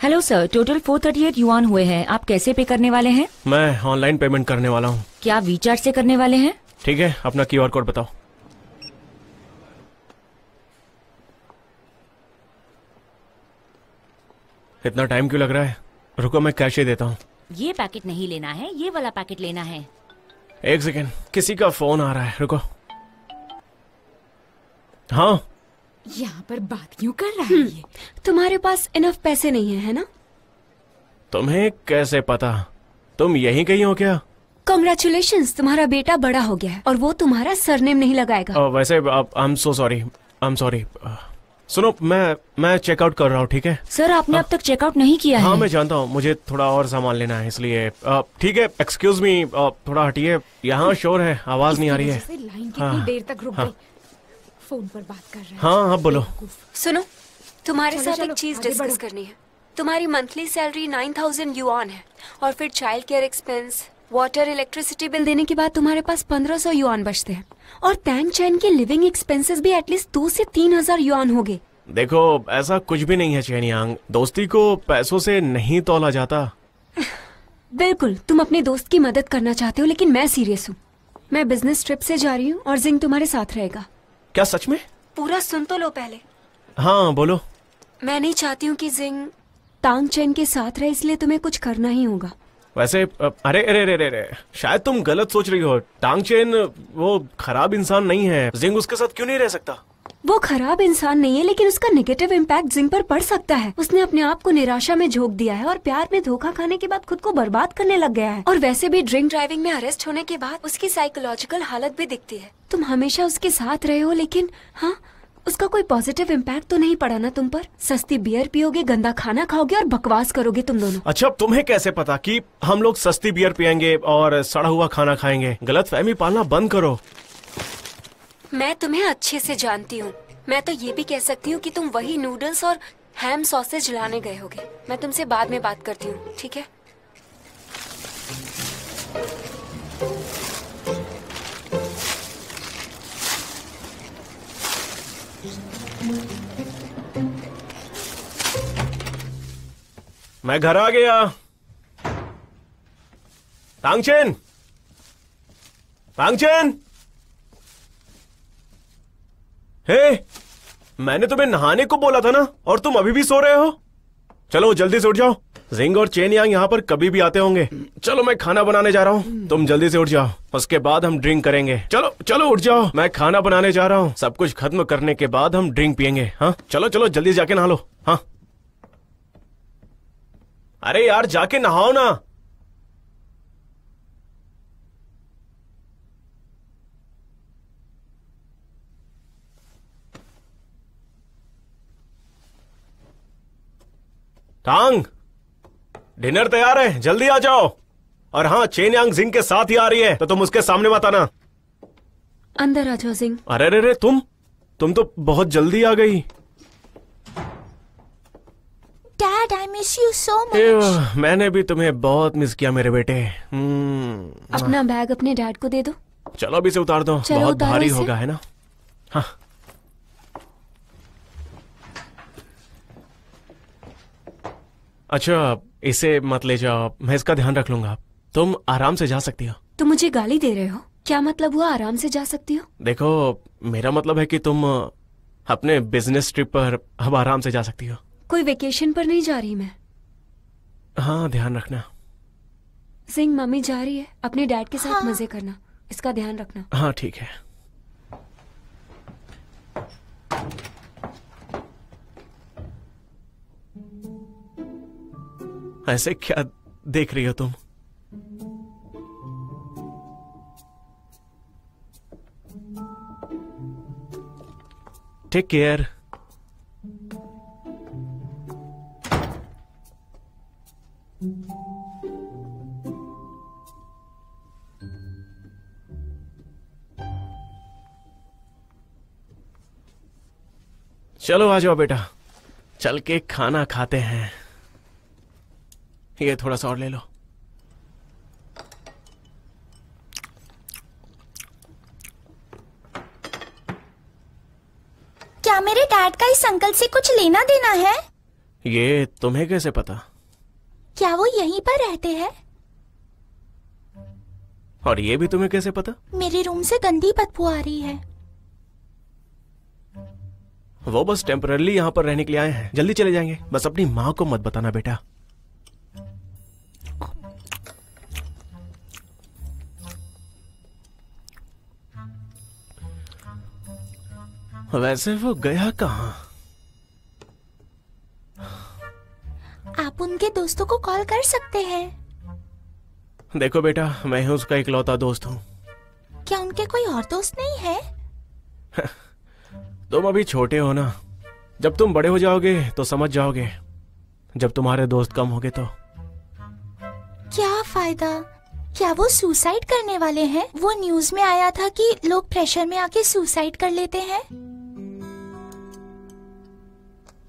Hello sir, total 438 yuan हुए हैं। आप कैसे पे करने वाले हैं? मैं ऑनलाइन पेमेंट करने वाला हूँ। क्या आप वीचार्ज से करने वाले हैं? ठीक है, अपना क्यूआर कोड बताओ। इतना टाइम क्यों लग रहा है? रुको, मैं कैश ही देता हूँ। ये पैकेट नहीं लेना है, ये वाला पैकेट लेना है। एक सेकेंड, किसी का फोन आ रहा है, रुको। हाँ, यहाँ पर बात क्यों कर रहा है ये? तुम्हारे पास इनफ पैसे नहीं है ना? तुम्हें कैसे पता? तुम यहीं कहीं हो क्या? कॉन्ग्रेचुलेशंस, तुम्हारा बेटा बड़ा हो गया है और वो तुम्हारा सरनेम नहीं लगाएगा। वैसे I am so sorry, I am sorry. सुनो, मैं चेकआउट कर रहा हूँ, ठीक है? सर, आपने अब तक चेकआउट नहीं किया हाँ, है। मैं जानता हूँ, मुझे थोड़ा और सामान लेना है इसलिए। ठीक है, एक्सक्यूज मी, थोड़ा हटिए। यहाँ शोर है, आवाज नहीं आ रही है। लाइन कितनी देर तक रुक गई? फोन पर बात कर रहे हैं। हाँ हाँ, बोलो। सुनो, तुम्हारे चलो, साथ चलो, एक चीज आगे डिस्कस बढ़ो। करनी है। तुम्हारी मंथली सैलरी 9000 युआन है और फिर child care expense, water, electricity bill देने के बाद तुम्हारे पास 1500 युआन बचते हैं। और टैंग चैन के लिविंग एक्सपेंसेस भी एटलीस्ट 2 से 3000 युआन हो गए। देखो, ऐसा कुछ भी नहीं है चेनियांग, दोस्ती को पैसों से नहीं तौला जाता। बिल्कुल, तुम अपने दोस्त की मदद करना चाहते हो, लेकिन मैं सीरियस हूँ। मैं बिजनेस ट्रिप से जा रही हूँ और जिंग तुम्हारे साथ रहेगा। क्या सच में? पूरा सुन तो लो पहले। हाँ, बोलो। मैं नहीं चाहती हूँ कि जिंग टांग चैन के साथ रहे, इसलिए तुम्हें कुछ करना ही होगा। वैसे अरे अरे अरे अरे, शायद तुम गलत सोच रही हो। टांग चेन वो खराब इंसान नहीं है। जिंग उसके साथ क्यों नहीं रह सकता? वो खराब इंसान नहीं है, लेकिन उसका नेगेटिव इम्पैक्ट जिंग पर पड़ सकता है। उसने अपने आप को निराशा में झोंक दिया है और प्यार में धोखा खाने के बाद खुद को बर्बाद करने लग गया है। और वैसे भी ड्रिंक ड्राइविंग में अरेस्ट होने के बाद उसकी साइकोलॉजिकल हालत भी दिखती है। तुम हमेशा उसके साथ रहे हो, लेकिन हाँ, उसका कोई पॉजिटिव इम्पैक्ट तो नहीं पड़ा ना तुम पर? सस्ती बियर पियोगे, गंदा खाना खाओगे और बकवास करोगे तुम दोनों। अच्छा, तुम्हें कैसे पता कि हम लोग सस्ती बियर पियेंगे और सड़ा हुआ खाना खाएंगे? गलत फहमी पालना बंद करो। मैं तुम्हें अच्छे से जानती हूँ। मैं तो ये भी कह सकती हूँ कि तुम वही नूडल्स और हैम सॉसेज लाने गए होगे। मैं तुमसे बाद में बात करती हूँ, ठीक है? मैं घर आ गया। तांगचेन, तांगचेन, हे, मैंने तुम्हें नहाने को बोला था ना, और तुम अभी भी सो रहे हो? चलो जल्दी से उठ जाओ। जिंग और चेन यांग यहाँ पर कभी भी आते होंगे। चलो, मैं खाना बनाने जा रहा हूँ, तुम जल्दी से उठ जाओ। उसके बाद हम ड्रिंक करेंगे। चलो चलो उठ जाओ, मैं खाना बनाने जा रहा हूँ। सब कुछ खत्म करने के बाद हम ड्रिंक पियेंगे। हाँ, चलो चलो जल्दी जाके नहा लो। हाँ, अरे यार, जाके नहाओ ना। टांग, डिनर तैयार है, जल्दी आ जाओ। और हाँ, चेन यांग जिंग के साथ ही आ रही है, तो तुम उसके सामने मत आना। अंदर आ जाओ जिंग। अरे अरे अरे, तुम तो बहुत जल्दी आ गई। Dad, I miss you so much. मैंने भी तुम्हें बहुत मिस किया मेरे बेटे। अपना बैग अपने डैड को दे दो। चलो अभी से उतार दो, चलो, बहुत उतारो भारी इसे। होगा, है ना? हाँ। अच्छा, इसे मत ले जाओ, मैं इसका ध्यान रख लूंगा। तुम आराम से जा सकती हो। तुम मुझे गाली दे रहे हो? क्या मतलब हुआ आराम से जा सकती हो? देखो, मेरा मतलब है कि तुम अपने बिजनेस ट्रिप पर अब आराम से जा सकती हो। कोई वेकेशन पर नहीं जा रही मैं। हाँ, ध्यान रखना। सिंह, मम्मी जा रही है, अपने डैड के साथ हाँ। मजे करना, इसका ध्यान रखना। हाँ ठीक है। ऐसे क्या देख रही हो तुम? Take care. चलो आ जाओ बेटा, चल के खाना खाते हैं। ये थोड़ा सा और ले लो। क्या मेरे डैड का इस अंकल से कुछ लेना देना है? ये तुम्हें कैसे पता? क्या वो यहीं पर रहते हैं? और ये भी तुम्हें कैसे पता? मेरे रूम से गंदी बदबू आ रही है। वो बस टेम्पररी यहाँ पर रहने के लिए आए हैं, जल्दी चले जाएंगे। बस अपनी माँ को मत बताना बेटा। वैसे वो गया कहाँ? आप उनके दोस्तों को कॉल कर सकते हैं। देखो बेटा, मैं ही उसका इकलौता दोस्त हूँ। क्या उनके कोई और दोस्त नहीं है? तुम अभी छोटे हो ना, जब तुम बड़े हो जाओगे तो समझ जाओगे। जब तुम्हारे दोस्त कम होंगे तो। क्या फायदा? क्या वो सुसाइड करने वाले हैं? वो न्यूज में आया था कि लोग प्रेशर में आके सुसाइड कर लेते हैं।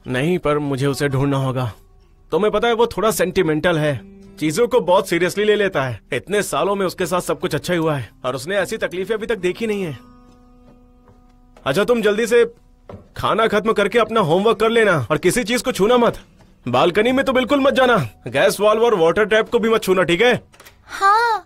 नहीं, पर मुझे उसे ढूंढना होगा। तुम्हें पता है वो थोड़ा सेंटिमेंटल है, चीजों को बहुत सीरियसली ले लेता है। इतने सालों में उसके साथ सब कुछ अच्छा ही हुआ है और उसने ऐसी तकलीफें अभी तक देखी नहीं है। अच्छा, तुम जल्दी से खाना खत्म करके अपना होमवर्क कर लेना और किसी चीज को छूना मत। बालकनी में तो बिल्कुल मत जाना। गैस वाल्व और वाटर टैप को भी मत छूना, ठीक है? हाँ।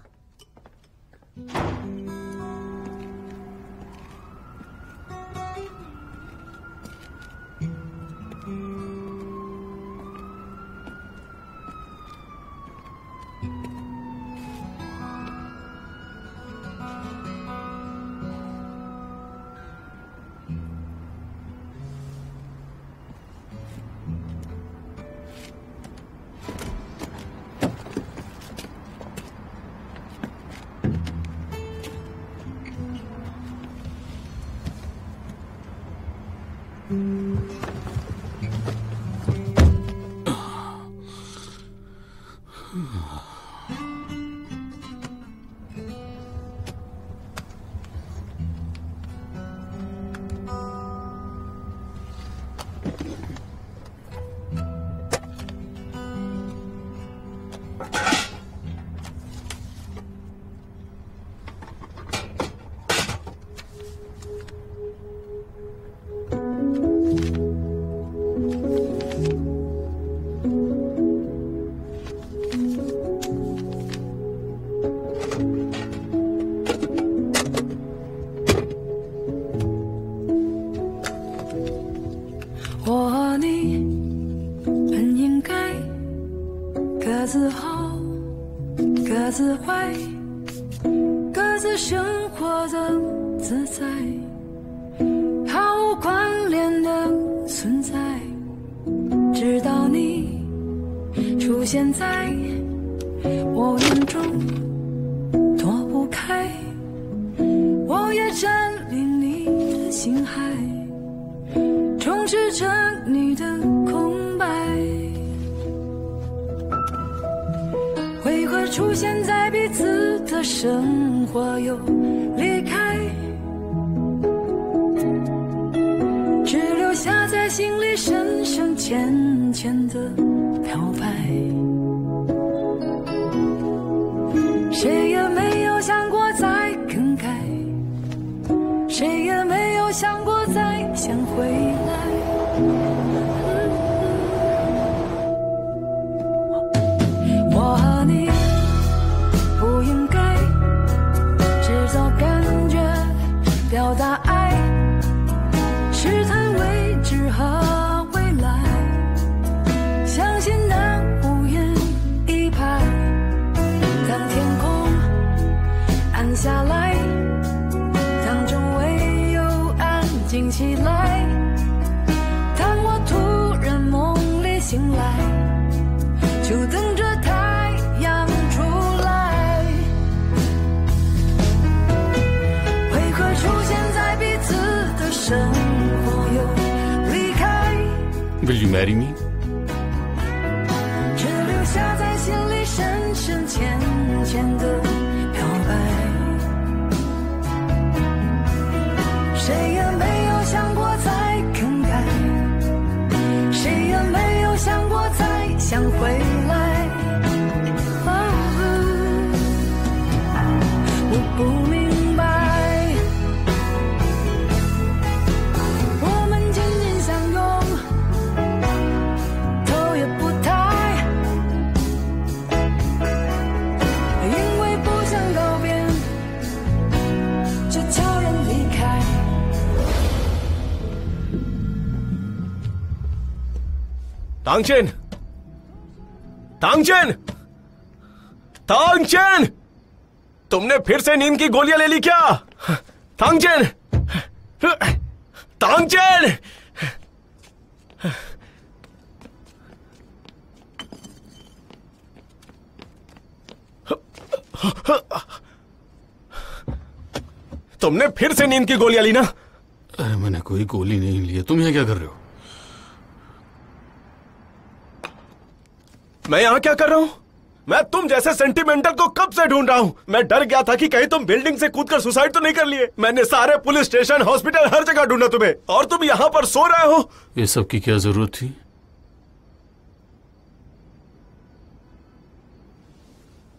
我和你本应该各自好，各自坏，各自生活的自在，毫无关联的存在。直到你出现在我眼中，躲不开，我也占领你的心海。充斥着你的空白，为何出现在彼此的生活又离开，只留下在心里深深浅浅的漂白。谁也没有想过再更改，谁也没有想过再想回来。我和你不应该制造感觉，表达爱，试探未知和未来，相信那无言一拍。当天空暗下来，当周围又安静起来，当我突然梦里醒来，就等着太阳出来。为何出现在彼此的生活又离开， Will you marry me? 只留下在心里深深浅浅的漂白。谁也没有想过再更改，谁也没有想过再想回来。我不明白，我们紧紧相拥，头 तांगचेन, तांगचेन, तांगचेन, तुमने फिर से नींद की गोलियां ले ली क्या? तांगचेन, तांगचेन। तुमने फिर से नींद की गोलियां ली ना? अरे मैंने कोई गोली नहीं ली है। तुम यहाँ क्या कर रहे हो? मैं यहाँ क्या कर रहा हूँ? मैं तुम जैसे सेंटिमेंटल को कब से ढूंढ रहा हूँ। मैं डर गया था कि कहीं तुम बिल्डिंग से कूदकर सुसाइड तो नहीं कर लिए। मैंने सारे पुलिस स्टेशन, हॉस्पिटल, हर जगह ढूंढा तुम्हें, और तुम यहाँ पर सो रहे हो। ये सब की क्या जरूरत थी?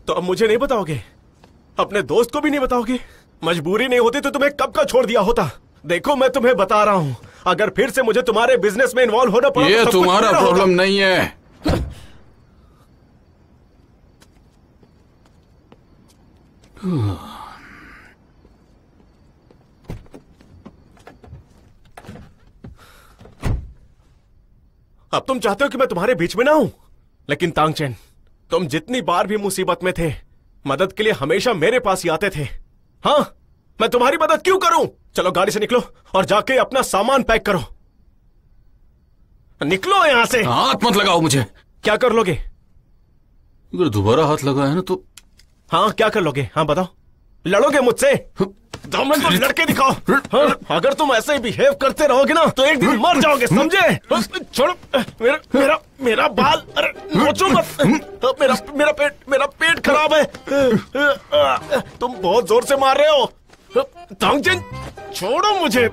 तो अब मुझे नहीं बताओगे? अपने दोस्त को भी नहीं बताओगे? मजबूरी नहीं होती तो तुम्हें कब का छोड़ दिया होता। देखो मैं तुम्हें बता रहा हूँ, अगर फिर से मुझे तुम्हारे बिजनेस में इन्वॉल्व होना पड़ा ये तो तुम्हारा प्रॉब्लम नहीं है। अब तुम चाहते हो कि मैं तुम्हारे बीच में ना हूं, लेकिन तांगचेन, तुम जितनी बार भी मुसीबत में थे, मदद के लिए हमेशा मेरे पास ही आते थे। हाँ, मैं तुम्हारी मदद क्यों करूं? चलो गाड़ी से निकलो और जाके अपना सामान पैक करो। निकलो यहां से। हाथ मत लगाओ मुझे। क्या कर लोगे? अगर दोबारा हाथ लगाया ना तो। हाँ, क्या कर लोगे? हाँ बताओ। लड़ोगे मुझसे? दम तो लड़के दिखाओ। हाँ, अगर तुम ऐसे ही बिहेव करते रहोगे ना तो एक दिन मर जाओगे, समझे? छोड़ो मेरा बाल। अरे नोचो मत। मेरा पेट खराब है। तुम बहुत जोर से मार रहे हो। तांगचेन, छोड़ो मुझे।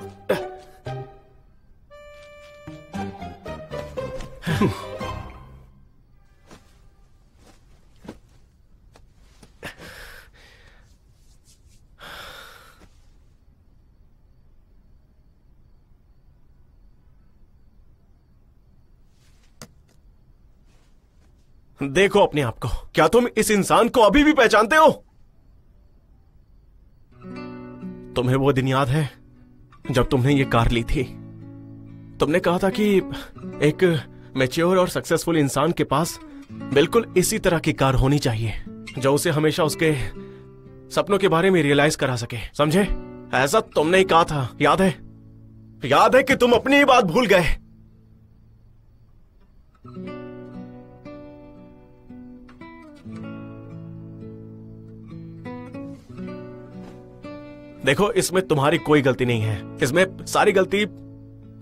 देखो अपने आप को, क्या तुम इस इंसान को अभी भी पहचानते हो? तुम्हें वो दिन याद है जब तुमने ये कार ली थी? तुमने कहा था कि एक मैच्योर और सक्सेसफुल इंसान के पास बिल्कुल इसी तरह की कार होनी चाहिए, जो उसे हमेशा उसके सपनों के बारे में रियलाइज करा सके, समझे? ऐसा तुमने ही कहा था, याद है? याद है कि तुम अपनी ही बात भूल गए। देखो, इसमें तुम्हारी कोई गलती नहीं है। इसमें सारी गलती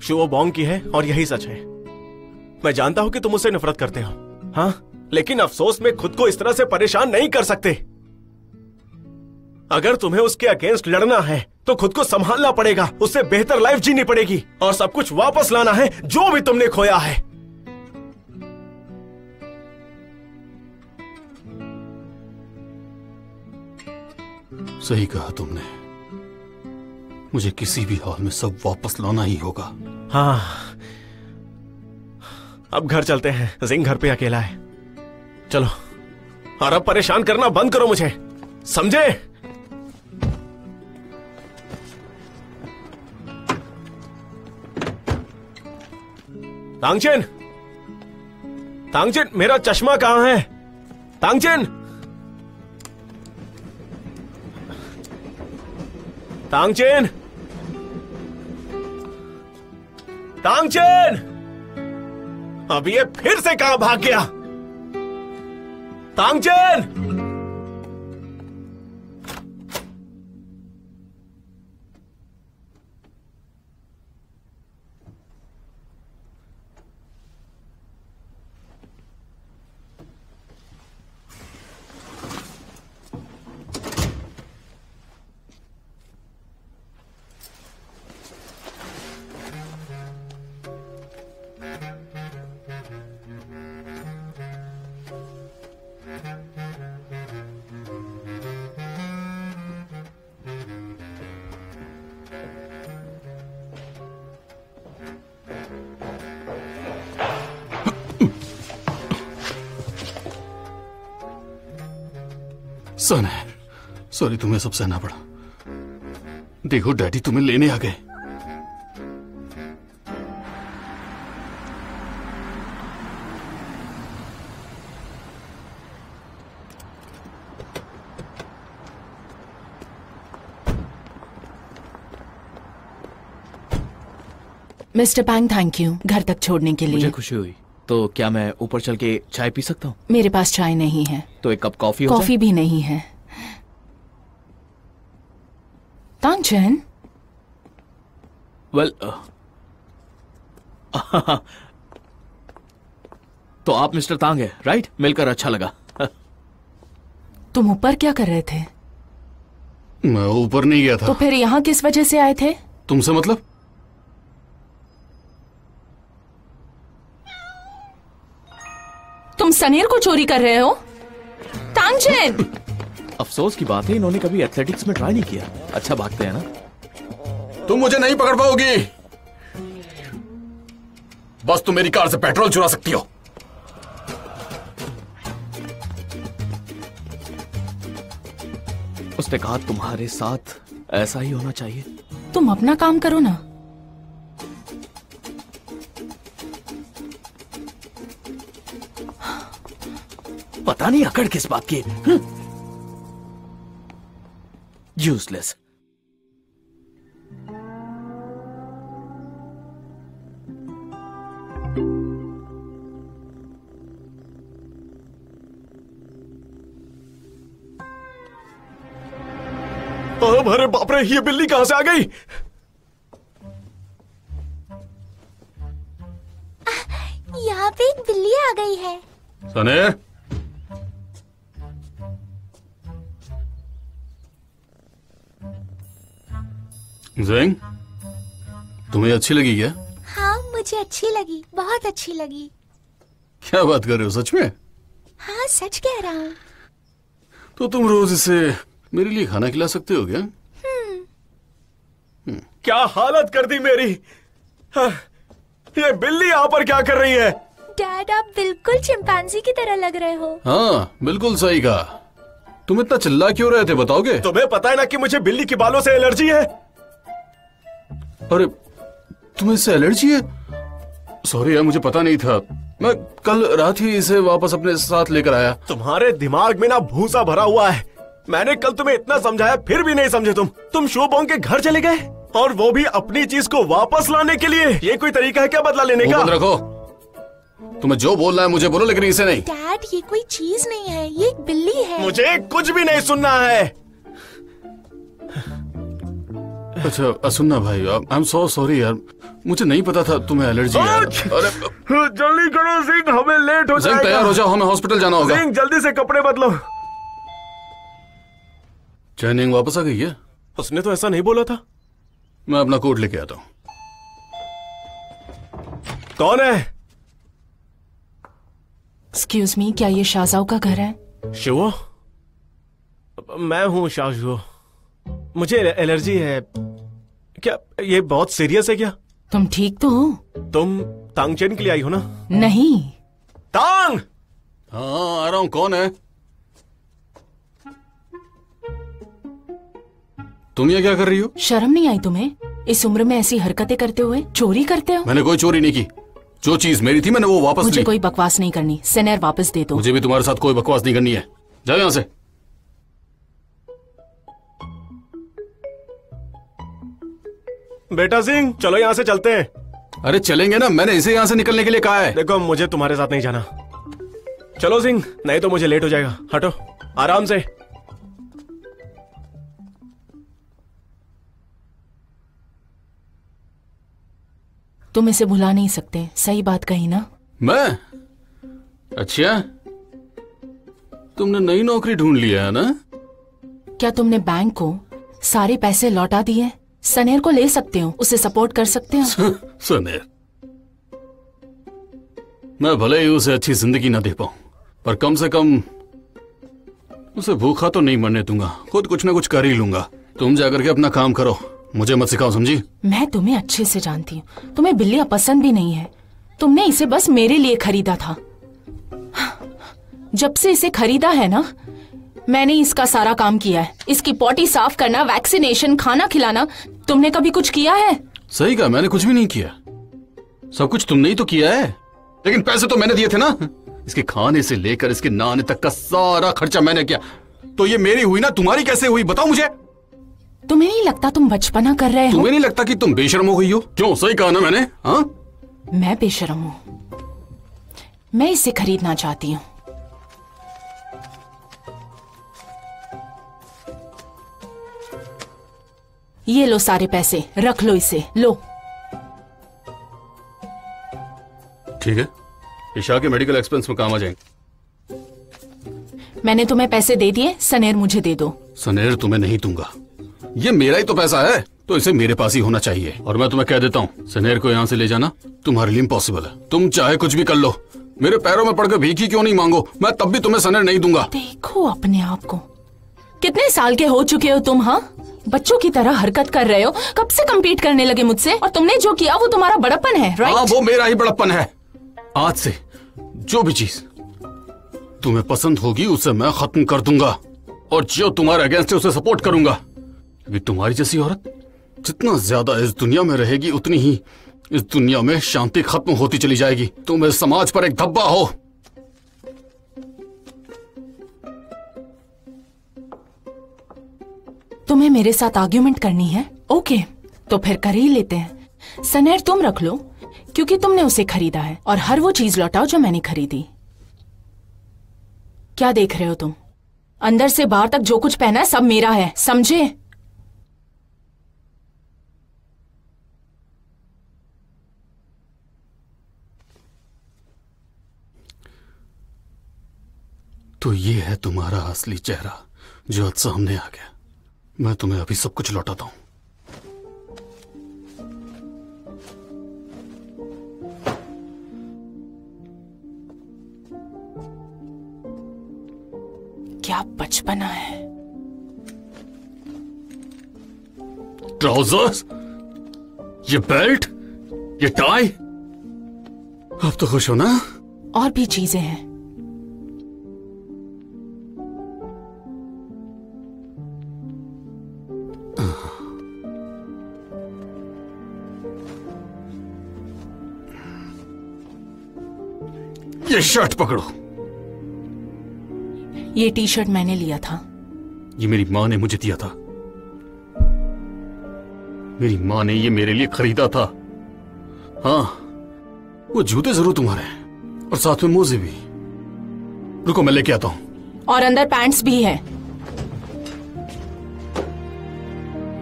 शुओ बॉन्ग की है और यही सच है। मैं जानता हूं कि तुम उससे नफरत करते हो, हाँ, लेकिन अफसोस में खुद को इस तरह से परेशान नहीं कर सकते। अगर तुम्हें उसके अगेंस्ट लड़ना है तो खुद को संभालना पड़ेगा, उससे बेहतर लाइफ जीनी पड़ेगी और सब कुछ वापस लाना है जो भी तुमने खोया है। सही कहा तुमने, मुझे किसी भी हाल में सब वापस लाना ही होगा। हाँ, अब घर चलते हैं। जिंग घर पे अकेला है। चलो, और अब परेशान करना बंद करो मुझे, समझे? तांगचेन, तांगचेन, मेरा चश्मा कहां है? तांगचेन, तांगचेन, तांगचेन, अब ये फिर से कहां भाग गया? तांगचेन, सन है, सॉरी तुम्हें सब सहना पड़ा। देखो डैडी तुम्हें लेने आ गए। मिस्टर पैंग, थैंक यू घर तक छोड़ने के लिए। मुझे खुशी हुई। तो क्या मैं ऊपर चल के चाय पी सकता हूँ? मेरे पास चाय नहीं है। तो एक कप कॉफी हो कॉफी भी नहीं है। तांगचन, वेल तो आप मिस्टर तांग है, राइट? मिलकर अच्छा लगा। तुम ऊपर क्या कर रहे थे? मैं ऊपर नहीं गया था। तो फिर यहाँ किस वजह से आए थे? तुमसे मतलब? तुम सनेर को चोरी कर रहे हो? तांगचन! अफसोस की बात है, इन्होंने कभी एथलेटिक्स में ट्राई नहीं किया। अच्छा भागते हैं ना? तुम मुझे नहीं पकड़ पाओगी। बस तुम मेरी कार से पेट्रोल चुरा सकती हो। उसने कहा तुम्हारे साथ ऐसा ही होना चाहिए। तुम अपना काम करो ना। पता नहीं अकड़ किस बात की। यूजलेस। अरे बाप रे, ये बिल्ली कहां से आ गई? यहाँ पे एक बिल्ली आ गई है। सनेर, ज़ेंग, तुम्हें अच्छी लगी क्या? हाँ, मुझे अच्छी लगी, बहुत अच्छी लगी। क्या बात कर रहे हो, सच में? हाँ, सच कह रहा हूँ। तो तुम रोज इसे मेरे लिए खाना खिला सकते हो क्या? क्या हालत कर दी मेरी। हाँ, ये बिल्ली यहाँ पर क्या कर रही है? डैड, आप बिल्कुल चिंपैंजी की तरह लग रहे हो। हाँ, बिल्कुल सही कहा। तुम इतना चिल्ला क्यों रहे थे, बताओगे? तुम्हें पता है ना कि मुझे बिल्ली के बालों से एलर्जी है। अरे, तुम्हें इससे एलर्जी है? सॉरी यार, मुझे पता नहीं था। मैं कल रात ही इसे वापस अपने साथ लेकर आया। तुम्हारे दिमाग में ना भूसा भरा हुआ है। मैंने कल तुम्हें इतना समझाया, फिर भी नहीं समझे तुम शोबोंग के घर चले गए, और वो भी अपनी चीज को वापस लाने के लिए। ये कोई तरीका है क्या बदला लेने का? बंद रखो। तुम्हें जो बोलना है मुझे बोलो, लेकिन इसे नहीं। डैड, ये कोई चीज नहीं है, ये एक बिल्ली है। मुझे कुछ भी नहीं सुनना है। अच्छा सुनना भाई, आई एम सो सॉरी यार, मुझे नहीं पता था तुम्हें एलर्जी है। अरे जल्दी करो सिंह, हमें लेट हो जाएगा। तैयार हो जाओ, हमें हॉस्पिटल जाना होगा। सिंह, जल्दी से कपड़े बदलो। चैनिंग वापस आ गई है? उसने तो ऐसा नहीं बोला था। मैं अपना कोट लेके आता हूँ। कौन है? एक्सक्यूज मी, क्या ये शाहजाओ का घर है? शिवो? मैं हूँ शाहजो। मुझे एलर्जी है। क्या ये बहुत सीरियस है क्या? तुम ठीक तो हो? तुम तांगचेन के लिए आई हो ना? नहीं। तांग! हाँ, आ रहा हूँ। कौन है? तुम ये क्या कर रही हो? शर्म नहीं आई तुम्हें? इस उम्र में ऐसी हरकतें करते हुए चोरी करते हो? मैंने कोई चोरी नहीं की। जो चीज मेरी थी मैंने वो वापस ली। मुझे कोई बकवास नहीं करनी। सनेर वापस दे दो। मुझे भी तुम्हारे साथ कोई बकवास नहीं करनी है। जाओ यहाँ से। बेटा सिंह, चलो यहाँ से चलते हैं। अरे चलेंगे ना, मैंने इसे यहाँ से निकलने के लिए कहा है। देखो, मुझे तुम्हारे साथ नहीं जाना। चलो सिंह, नहीं तो मुझे लेट हो जाएगा। हटो, आराम से। तुम इसे भुला नहीं सकते, सही बात कही ना? मैं? अच्छा, तुमने नई नौकरी ढूंढ लिया है ना? क्या तुमने बैंक को सारे पैसे लौटा दिए? सनेर को ले सकते हो, उसे सपोर्ट कर सकते हो। सनेर, मैं भले ही उसे अच्छी जिंदगी ना दे पाऊं, पर कम से कम उसे भूखा तो नहीं मरने दूंगा। खुद कुछ ना कुछ कर ही लूंगा। तुम जाकर के अपना काम करो, मुझे मत सिखाओ, समझी? मैं तुम्हें अच्छे से जानती हूँ। तुम्हें बिल्लियां पसंद भी नहीं है। तुमने इसे बस मेरे लिए खरीदा था। जब से इसे खरीदा है ना, मैंने इसका सारा काम किया है। इसकी पॉटी साफ करना, वैक्सीनेशन, खाना खिलाना। तुमने कभी कुछ किया है? सही कहा, मैंने कुछ भी नहीं किया। सब कुछ तुमने ही तो किया है, लेकिन पैसे तो मैंने दिए थे ना। इसके खाने से लेकर इसके नहाने तक का सारा खर्चा मैंने किया। तो ये मेरी हुई ना, तुम्हारी कैसे हुई बताओ मुझे। तुम्हें नहीं लगता तुम बचपना कर रहे हो? तुम्हें नहीं लगता कि तुम बेशर्म हो गई हो? क्यों, सही कहा ना मैंने? हाँ, मैं बेशर्म हूँ? मैं इसे खरीदना चाहती हूँ। ये लो सारे पैसे, रख लो इसे, लो। ठीक है, ईशा के मेडिकल एक्सपेंस में काम आ जाएंगे। मैंने तुम्हें पैसे दे दिए, सनेर मुझे दे दो। सनेर तुम्हें नहीं दूंगा, ये मेरा ही तो पैसा है, तो इसे मेरे पास ही होना चाहिए। और मैं तुम्हें कह देता हूँ, सनेर को यहाँ से ले जाना तुम्हारे लिए इम्पॉसिबल है। तुम चाहे कुछ भी कर लो, मेरे पैरों में पड़कर भीख ही क्यों नहीं मांगो, मैं तब भी तुम्हें सनेर नहीं दूंगा। देखो अपने आप को, कितने साल के हो चुके हो तुम? हाँ, बच्चों की तरह हरकत कर रहे हो। कब से कम्पीट करने लगे मुझसे? और तुमने जो किया वो तुम्हारा बड़प्पन है, राइट? हाँ, वो मेरा ही बड़प्पन है। आज से जो भी चीज तुम्हें पसंद होगी उसे मैं खत्म कर दूंगा, और जो तुम्हारे अगेंस्ट है उसे सपोर्ट करूंगा। क्योंकि तुम्हारी जैसी औरत जितना ज्यादा इस दुनिया में रहेगी, उतनी ही इस दुनिया में शांति खत्म होती चली जाएगी। तुम इस समाज पर एक धब्बा हो। तुम्हें मेरे साथ आर्ग्यूमेंट करनी है? ओके, तो फिर कर ही लेते हैं। सनेर तुम रख लो, क्योंकि तुमने उसे खरीदा है, और हर वो चीज लौटाओ जो मैंने खरीदी। क्या देख रहे हो तुम? अंदर से बाहर तक जो कुछ पहना है सब मेरा है, समझे? तो ये है तुम्हारा असली चेहरा जो आज सामने आ गया। मैं तुम्हें अभी सब कुछ लौटाता हूं। क्या बचपना है। ट्राउजर्स, ये बेल्ट, ये टाई, अब तो खुश हो ना? और भी चीजें हैं। ये शर्ट पकड़ो। ये टी शर्ट मैंने लिया था। ये मेरी माँ ने मुझे दिया था। मेरी माँ ने ये मेरे लिए खरीदा था। हाँ, वो जूते जरूर तुम्हारे हैं, और साथ में मोजे भी। रुको, मैं लेके आता हूं। और अंदर पैंट्स भी है।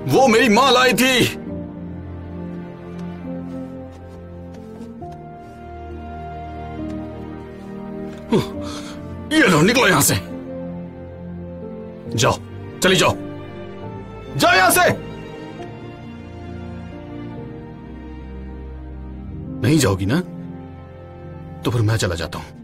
वो मेरी माँ लाई थी। ये लो, निकलो यहां से। जाओ, चली जाओ, जाओ यहां से। नहीं जाओगी ना, तो फिर मैं चला जाता हूं।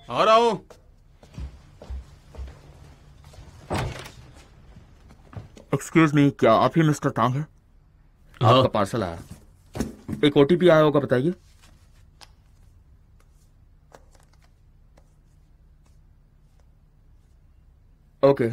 आ रहा हूं। एक्सक्यूज मी, क्या आप ही मिस्टर टांग है? हाँ। आपका पार्सल आया, एक ओटीपी आया होगा, बताइए। ओके।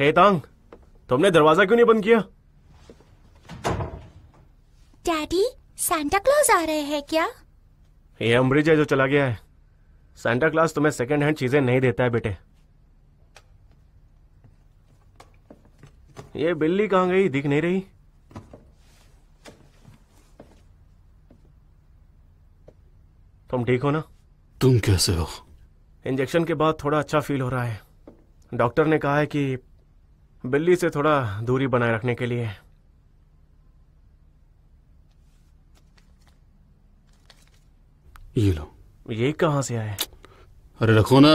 हे तांग, तुमने दरवाजा क्यों नहीं बंद किया? डैडी, सांता क्लॉज आ रहे हैं क्या? ये अम्बरीज है जो चला गया है। सांता क्लॉज तुम्हें सेकंड हैंड चीजें नहीं देता है बेटे। ये बिल्ली कहाँ गई, दिख नहीं रही। तुम ठीक हो ना? तुम कैसे हो? इंजेक्शन के बाद थोड़ा अच्छा फील हो रहा है। डॉक्टर ने कहा है कि बिल्ली से थोड़ा दूरी बनाए रखने के लिए। ये लो। ये कहाँ से आए? अरे रखो ना।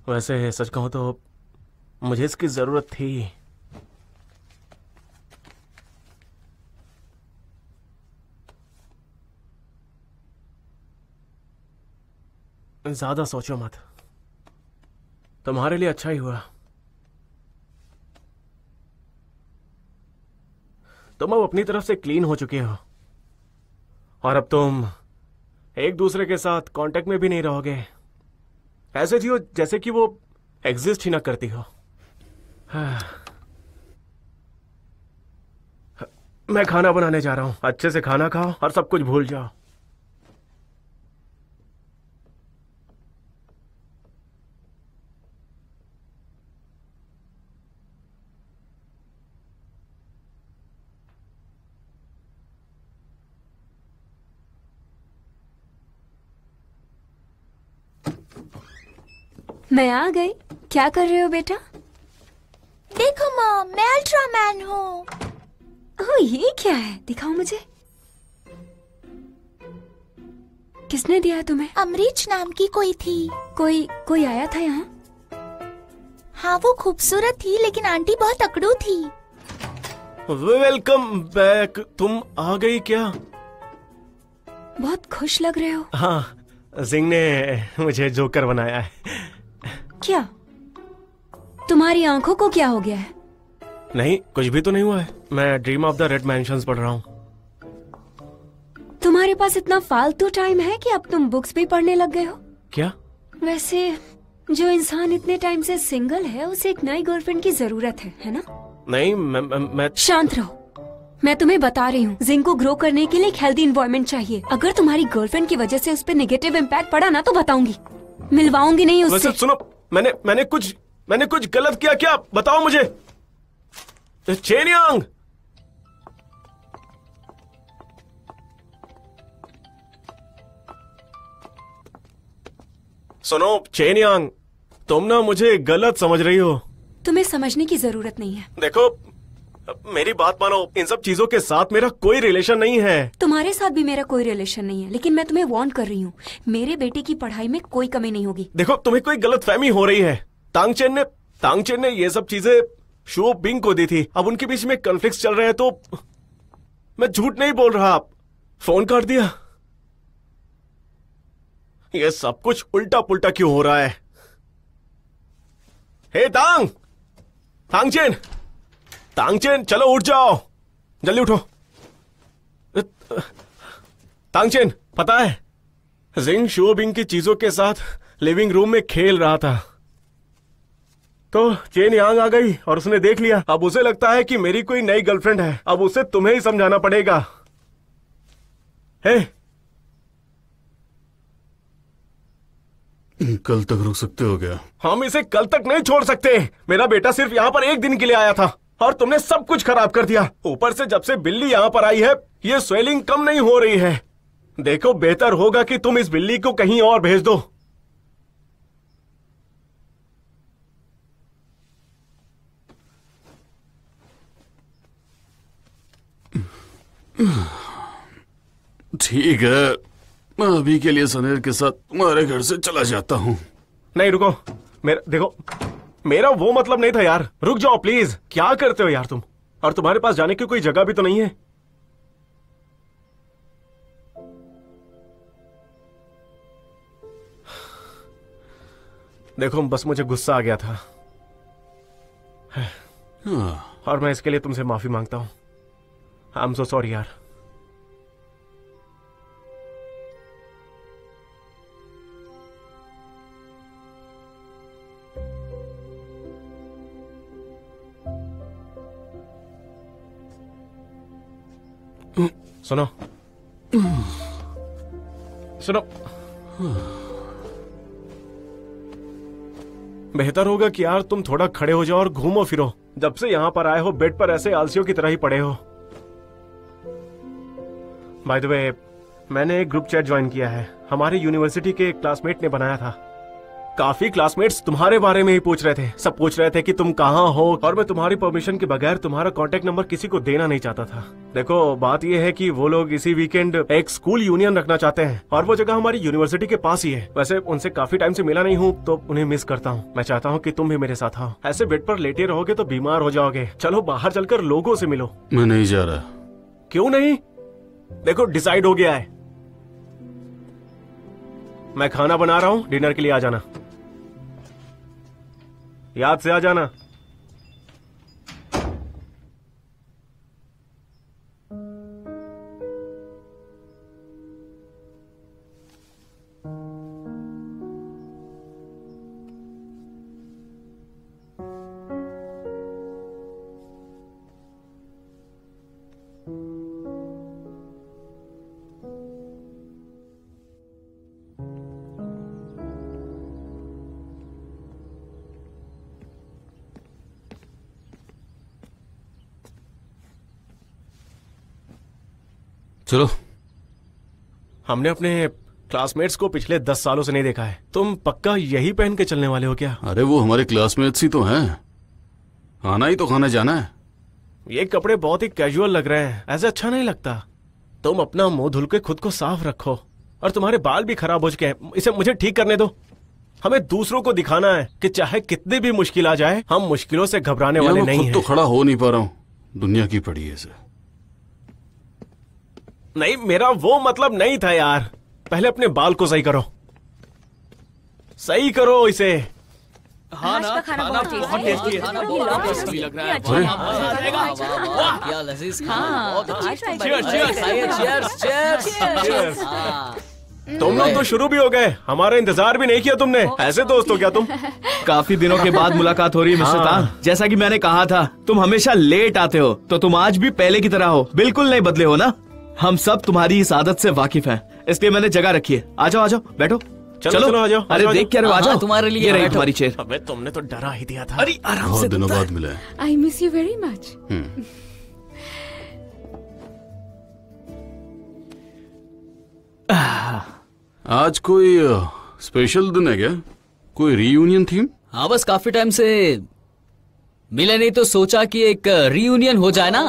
वैसे सच कहूं तो मुझे इसकी जरूरत थी। ज्यादा सोचो मत, तुम्हारे लिए अच्छा ही हुआ। तुम अब अपनी तरफ से क्लीन हो चुके हो और अब तुम एक दूसरे के साथ कांटेक्ट में भी नहीं रहोगे। ऐसे जियो जैसे कि वो एग्जिस्ट ही ना करती हो। मैं खाना बनाने जा रहा हूं। अच्छे से खाना खाओ और सब कुछ भूल जाओ। मैं आ गई। क्या कर रहे हो बेटा? देखो मॉम, मैं अल्ट्रामैन हूँ। ओह, ये क्या है? दिखाओ मुझे। किसने दिया है तुम्हें? अमरीश नाम की कोई थी। कोई आया था यहाँ? हाँ, वो खूबसूरत थी लेकिन आंटी बहुत अकड़ू थी। Welcome back. तुम आ गई क्या? बहुत खुश लग रहे हो। हाँ, जिंग ने मुझे जोकर बनाया है। क्या तुम्हारी आंखों को क्या हो गया है? नहीं, कुछ भी तो नहीं हुआ है। मैं Dream of the Red Mansions पढ़ रहा हूँ। तुम्हारे पास इतना फालतू टाइम है कि अब तुम बुक्स भी पढ़ने लग गए हो? क्या? वैसे जो इंसान इतने टाइम से सिंगल है उसे एक नई गर्लफ्रेंड की जरूरत है ना? नहीं, मैं शांत रहो। मैं तुम्हें बता रही हूँ, जिंग को ग्रो करने के लिए एक हेल्दी एनवायरनमेंट चाहिए। अगर तुम्हारी गर्लफ्रेंड की वजह से उस पर नेगेटिव इम्पैक्ट पड़ा ना तो बताऊंगी, मिलवाऊंगी नहीं उससे। वैसे सुनो, मैंने कुछ गलत किया क्या? बताओ मुझे। चेनियांग, सुनो चेनियांग, तुम ना मुझे गलत समझ रही हो। तुम्हें समझने की जरूरत नहीं है। देखो, मेरी बात मानो। इन सब चीजों के साथ मेरा कोई रिलेशन नहीं है। तुम्हारे साथ भी मेरा कोई रिलेशन नहीं है, लेकिन मैं तुम्हें वार्न कर रही हूँ, मेरे बेटे की पढ़ाई में कोई कमी नहीं होगी। देखो, तुम्हें कोई गलतफहमी हो रही है। तांगचेन ने ये सब चीजें शो बिंग को दी थी। अब उनके बीच में कॉन्फ्लिक्ट चल रहे हैं तो मैं झूठ नहीं बोल रहा। आप फोन काट दिया। ये सब कुछ उल्टा पुल्टा क्यों हो रहा है? हे तांगचेन, चलो उठ जाओ, जल्दी उठो। तांगचेन, पता है जिंग शो बिंग की चीजों के साथ लिविंग रूम में खेल रहा था तो चेन यांग आ गई और उसने देख लिया। अब उसे लगता है कि मेरी कोई नई गर्लफ्रेंड है। अब उसे तुम्हें ही समझाना पड़ेगा। हे, कल तक रुक सकते हो क्या? हम इसे कल तक नहीं छोड़ सकते। मेरा बेटा सिर्फ यहाँ पर एक दिन के लिए आया था और तुमने सब कुछ खराब कर दिया। ऊपर से जब से बिल्ली यहाँ पर आई है, ये स्वेलिंग कम नहीं हो रही है। देखो, बेहतर होगा कि तुम इस बिल्ली को कहीं और भेज दो। ठीक है, मैं अभी के लिए सनेर के साथ तुम्हारे घर से चला जाता हूँ। नहीं, रुको। देखो, मेरा वो मतलब नहीं था यार। रुक जाओ प्लीज। क्या करते हो यार तुम? और तुम्हारे पास जाने की कोई जगह भी तो नहीं है। देखो, बस मुझे गुस्सा आ गया था और मैं इसके लिए तुमसे माफी मांगता हूं। आई एम सो सॉरी यार। सुनो सुनो, बेहतर होगा कि यार तुम थोड़ा खड़े हो जाओ और घूमो फिरो। जब से यहाँ पर आए हो बेड पर ऐसे आलसियों की तरह ही पड़े हो। बाय द वे, मैंने एक ग्रुप चैट ज्वाइन किया है, हमारे यूनिवर्सिटी के एक क्लासमेट ने बनाया था। काफी क्लासमेट्स तुम्हारे बारे में ही पूछ रहे थे, सब पूछ रहे थे कि तुम कहाँ हो, और मैं तुम्हारी परमिशन के बगैर तुम्हारा कांटेक्ट नंबर किसी को देना नहीं चाहता था। देखो बात यह है कि वो लोग इसी वीकेंड एक स्कूल यूनियन रखना चाहते हैं और वो जगह हमारी यूनिवर्सिटी के पास ही है। वैसे उनसे काफी टाइम से मिला नहीं हूँ तो उन्हें मिस करता हूँ। मैं चाहता हूँ कि तुम भी मेरे साथ आओ। ऐसे बेड पर लेटे रहोगे तो बीमार हो जाओगे। चलो बाहर चलकर लोगों से मिलो। मैं नहीं जा रहा। क्यों नहीं? देखो डिसाइड हो गया है, मैं खाना बना रहा हूँ, डिनर के लिए आ जाना। याद से आ जाना। चलो। हमने अपने क्लासमेट्स को पिछले 10 सालों से नहीं देखा है। तुम पक्का यही पहन के चलने वाले हो क्या? अरे वो हमारे क्लासमेट्स ही तो हैं। आना ही तो खाना जाना है। ये कपड़े बहुत ही कैजुअल लग रहे हैं, ऐसा अच्छा नहीं लगता। तुम अपना मुंह धुल के खुद को साफ रखो। और तुम्हारे बाल भी खराब हो चुके हैं, इसे मुझे ठीक करने दो। हमें दूसरों को दिखाना है कि चाहे कितनी भी मुश्किल आ जाए, हम मुश्किलों से घबराने वाले नहीं हैं। खुद तो खड़ा हो नहीं पा रहा हूँ, दुनिया की पड़ी है इसे। नहीं, मेरा वो मतलब नहीं था यार। पहले अपने बाल को सही करो, सही करो इसे। हाँ ना, खाना बहुत टेस्टी है। खाना बहुत टेस्टी लग रहा है। क्या लजीज खाना, बहुत अच्छा। चीयर्स। तुम लोग तो शुरू भी हो गए, हमारा इंतजार भी नहीं किया तुमने। ऐसे दोस्त हो क्या तुम? काफी दिनों के बाद मुलाकात हो रही है मिस्टर तान। जैसा कि मैंने कहा था, तुम हमेशा लेट आते हो, तो तुम आज भी पहले की तरह हो, बिल्कुल नहीं बदले हो ना। हम सब तुम्हारी इस आदत से वाकिफ हैं, इसलिए मैंने जगह रखी है। आ जाओ बैठो। चलो आ जाओ। अरे देख क्या रहे हो, आ जाओ। तुम्हारे लिए रही तुम्हारी चेयर। अबे तुमने तो डरा ही दिया था। अरे आराम से। बहुत दिनों बाद मिला है। I miss you very much. आज कोई स्पेशल दिन है क्या? कोई रीयूनियन थीम? हाँ, बस काफी टाइम से मिले नहीं तो सोचा कि एक रीयूनियन हो जाए ना।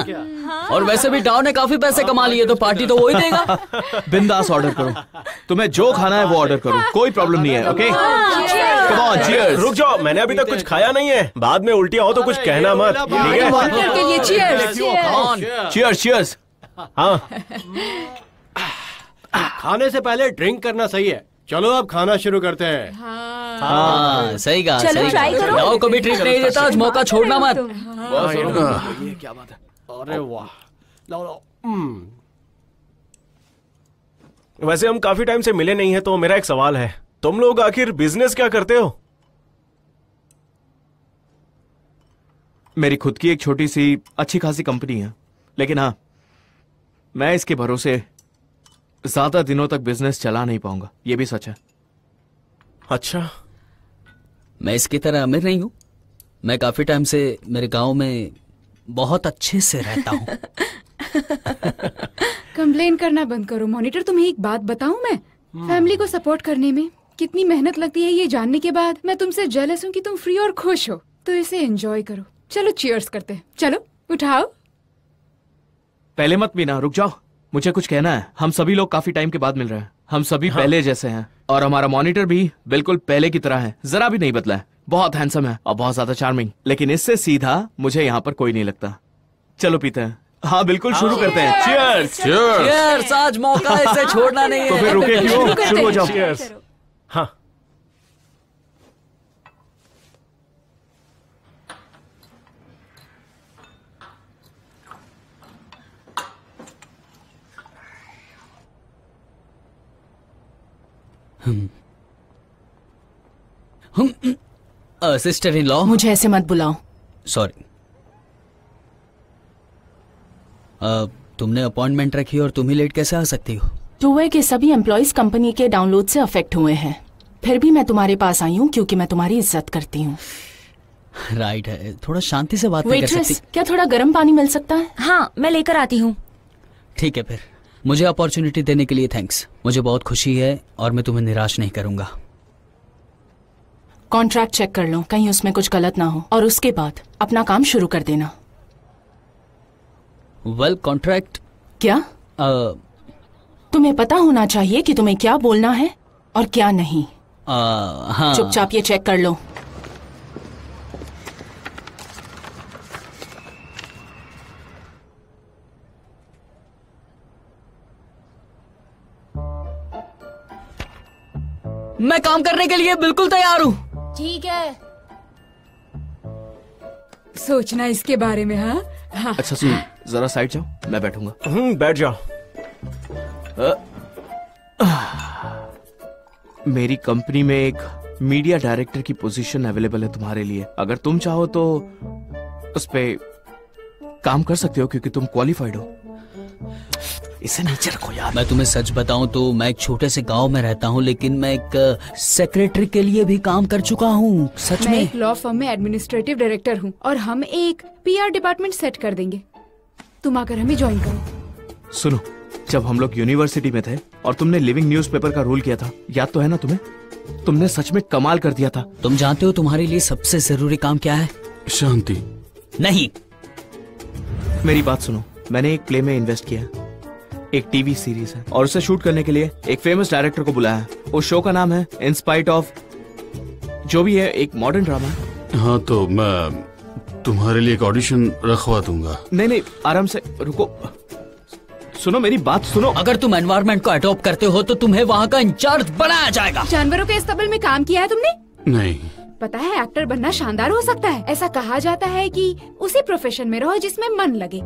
और वैसे भी टाउन ने काफी पैसे कमा लिए, तो पार्टी तो वो ही देगा। बिंदास ऑर्डर करो, तुम्हें जो खाना है वो ऑर्डर करो, कोई प्रॉब्लम नहीं है। Okay come on, cheers. रुक जाओ, मैंने अभी तक कुछ खाया नहीं है। बाद में उल्टियां हो तो कुछ कहना मत, ठीक है? Cheers cheers. हाँ, खाने से पहले ड्रिंक करना सही है। चलो अब खाना शुरू करते हैं। हाँ सही कहा। चलो ट्राई करो। नाव को भी ट्रीट नहीं देता, आज मौका छोड़ना मत। ये क्या बात है? अरे वाह, लो। वैसे हम काफी टाइम से मिले नहीं है, तो मेरा एक सवाल है, तुम लोग आखिर बिजनेस क्या करते हो? मेरी खुद की एक छोटी सी अच्छी खासी कंपनी है, लेकिन हाँ, मैं इसके भरोसे ज्यादा दिनों तक बिजनेस चला नहीं पाऊंगा, ये भी सच है। अच्छा, मैं इसकी तरह अमीर नहीं हूँ। मैं काफी टाइम से मेरे गांव में बहुत अच्छे से रहता हूँ। कंप्लेन करना बंद करो। मॉनिटर, तुम्हें एक बात बताऊं मैं? फैमिली को सपोर्ट करने में कितनी मेहनत लगती है, ये जानने के बाद मैं तुमसे जेलस हूँ कि तुम फ्री और खुश हो। तो इसे एंजॉय करो। चलो चीयर्स करते हैं। चलो उठाओ। पहले मत पीना, रुक जाओ, मुझे कुछ कहना है। हम सभी लोग काफी टाइम के बाद मिल रहे हैं। हम सभी पहले जैसे हैं, और हमारा मॉनिटर भी बिल्कुल पहले की तरह है, जरा भी नहीं बदला है। बहुत हैंडसम है और बहुत ज्यादा चार्मिंग, लेकिन इससे सीधा मुझे यहाँ पर कोई नहीं लगता। चलो पीते हैं। हाँ बिल्कुल, शुरू करते हैं। Cheers cheers. आज मौका है, इसे छोड़ना नहीं है। तो फिर रुके क्यों, शुरू हो जाओ। चीयर्स। हाँ, सिस्टर इन लॉ, मुझे ऐसे मत बुलाओ। सॉरी। तुमने अपॉइंटमेंट रखी और तुम ही लेट कैसे आ सकती हो? टू वे के सभी एम्प्लॉयज कंपनी के डाउनलोड से अफेक्ट हुए हैं। फिर भी मैं तुम्हारे पास आई हूँ क्योंकि मैं तुम्हारी इज्जत करती हूँ। राइट है, थोड़ा शांति से बात नहीं कर सकती? क्या थोड़ा गर्म पानी मिल सकता है? हाँ, मैं लेकर आती हूँ। ठीक है, फिर मुझे अपॉर्चुनिटी देने के लिए थैंक्स। मुझे बहुत खुशी है और मैं तुम्हें निराश नहीं करूंगा। कॉन्ट्रैक्ट चेक कर लो, कहीं उसमें कुछ गलत ना हो, और उसके बाद अपना काम शुरू कर देना। वेल, कॉन्ट्रैक्ट क्या? तुम्हें पता होना चाहिए कि तुम्हें क्या बोलना है और क्या नहीं। हाँ। चुपचाप ये चेक कर लो। मैं काम करने के लिए बिल्कुल तैयार हूँ। ठीक है। सोचना इसके बारे में। हाँ हाँ। अच्छा सुन, जरा साइड जाओ, मैं बैठूंगा। बैठ जाओ। मेरी कंपनी में एक मीडिया डायरेक्टर की पोजीशन अवेलेबल है तुम्हारे लिए। अगर तुम चाहो तो उस पे काम कर सकते हो क्योंकि तुम क्वालिफाइड हो। इसे नीचे रखो यार। मैं तुम्हें सच बताऊं तो मैं एक छोटे से गांव में रहता हूं, लेकिन मैं एक सेक्रेटरी के लिए भी काम कर चुका हूं। सच मैं में। एक लॉ फर्म में एडमिनिस्ट्रेटिव डायरेक्टर हूं और हम एक पीआर डिपार्टमेंट सेट कर देंगे। तुम आकर हमें ज्वाइन करो। सुनो, जब हम लोग यूनिवर्सिटी में थे और तुमने लिविंग न्यूज़पेपर का रोल किया था, याद तो है ना तुम्हें? तुमने सच में कमाल कर दिया था। तुम जानते हो तुम्हारे लिए सबसे जरूरी काम क्या है? शांति। नहीं। मेरी बात सुनो, मैंने एक प्ले में इन्वेस्ट किया है। एक टीवी सीरीज है और उसे शूट करने के लिए एक फेमस डायरेक्टर को बुलाया है। उस शो का नाम है इन स्पाइट ऑफ, जो भी है, एक मॉडर्न ड्रामा है। हाँ, तो मैं तुम्हारे लिए एक ऑडिशन रखवा दूंगा। नहीं, आराम से रुको, सुनो मेरी बात सुनो। अगर तुम एनवायरनमेंट को अडॉप्ट करते हो तो तुम्हें वहाँ का इंचार्ज बनाया जाएगा। जानवरों के इस्तेमाल में काम किया है तुमने? नहीं। पता है, एक्टर बनना शानदार हो सकता है। ऐसा कहा जाता है कि उसी प्रोफेशन में रहो जिसमें मन लगे।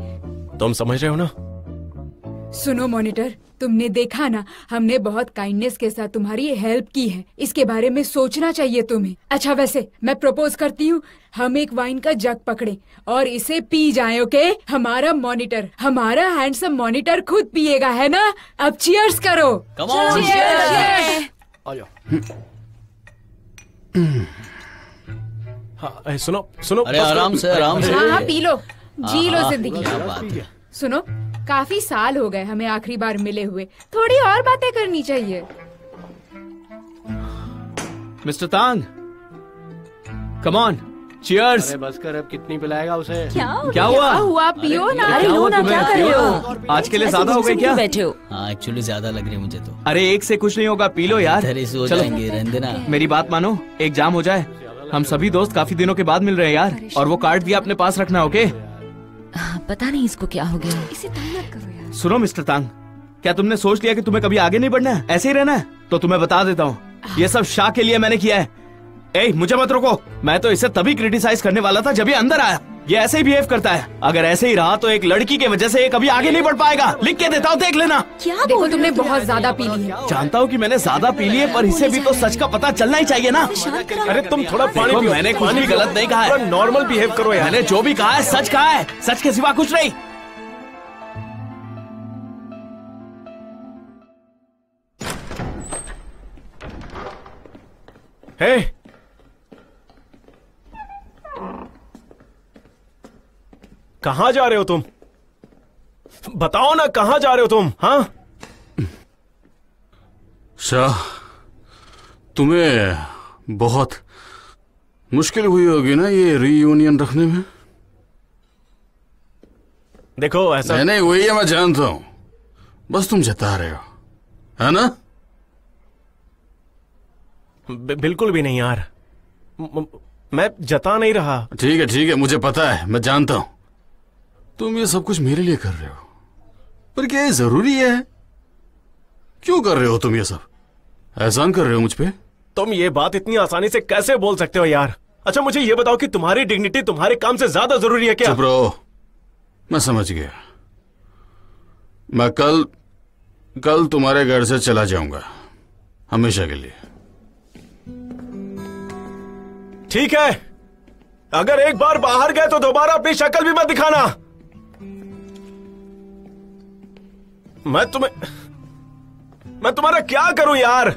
तुम समझ रहे हो ना? सुनो मॉनिटर, तुमने देखा ना, हमने बहुत काइंडनेस के साथ तुम्हारी हेल्प की है। इसके बारे में सोचना चाहिए तुम्हें। अच्छा, वैसे मैं प्रपोज करती हूँ हम एक वाइन का जग पकड़े और इसे पी जाएं, ओके? हमारा मॉनिटर, हमारा हैंडसम मॉनिटर खुद पिएगा, है ना? अब चीयर्स करो। Come on, cheers! आ जाओ। हाँ, सुनो सुनो। अरे आराम से, आराम से। हाँ, पी लो, जी लो हाँ, जिंदगी। क्या बात है। सुनो, काफी साल हो गए हमें आखिरी बार मिले हुए, थोड़ी और बातें करनी चाहिए। Mister Thang, come on, cheers. अरे बस कर, अब कितनी पिलाएगा उसे? क्या हुआ? पियो ना। अरे लो ना, क्या कर रहे हो? आज के लिए ज्यादा हो गए क्या? बैठे हो? हाँ, एक्चुअली ज्यादा लग रही है मुझे तो। अरे एक से कुछ नहीं होगा, पी लो यार। इधर ही सो चलो। जाएंगे, रहने देना। मेरी बात मानो, एक जाम हो जाए। हम सभी दोस्त काफी दिनों के बाद मिल रहे हैं यार, और वो कार्ड भी अपने पास रखना, ओके? पता नहीं इसको क्या हो गया। इसे तंग मत करो यार। सुनो मिस्टर तांग, क्या तुमने सोच लिया कि तुम्हें कभी आगे नहीं बढ़ना है, ऐसे ही रहना है? तो तुम्हें बता देता हूँ, ये सब शाह के लिए मैंने किया है। ए, मुझे मत रोको। मैं तो इसे तभी क्रिटिसाइज करने वाला था जब ये अंदर आया। ये ऐसे ही बिहेव करता है। अगर ऐसे ही रहा तो एक लड़की की वजह से ये कभी आगे नहीं बढ़ पाएगा। लिख के देता हूँ, देख लेना। क्या देखो, तुमने बहुत ज्यादा पी ली है। जानता हूँ कि मैंने ज्यादा पी ली है, पर इसे भी तो सच का पता चलना ही चाहिए ना। अरे तुम थोड़ा पानी पियो। मैंने कुछ भी गलत नहीं कहा है। नॉर्मल बिहेव करो यार। मैंने जो भी कहा है सच कहा है, सच के सिवा कुछ नहीं। हे, कहाँ जा रहे हो तुम? बताओ ना, कहाँ जा रहे हो तुम? हाँ शाह, तुम्हें बहुत मुश्किल हुई होगी ना ये रीयूनियन रखने में? देखो ऐसा नहीं, वही है, मैं जानता हूं। बस तुम जता रहे हो, है ना? बिल्कुल भी नहीं यार, मैं जता नहीं रहा। ठीक है, मुझे पता है, मैं जानता हूं। तुम ये सब कुछ मेरे लिए कर रहे हो, पर क्या ये जरूरी है? क्यों कर रहे हो तुम ये सब? एहसान कर रहे हो मुझ पे? तुम ये बात इतनी आसानी से कैसे बोल सकते हो यार? अच्छा मुझे ये बताओ कि तुम्हारी डिग्निटी तुम्हारे काम से ज्यादा जरूरी है क्या? चुप रहो, मैं समझ गया। मैं कल तुम्हारे घर से चला जाऊंगा, हमेशा के लिए। ठीक है, अगर एक बार बाहर गए तो दोबारा अपनी शक्ल भी मत दिखाना। मैं तुम्हारा क्या करूं यार?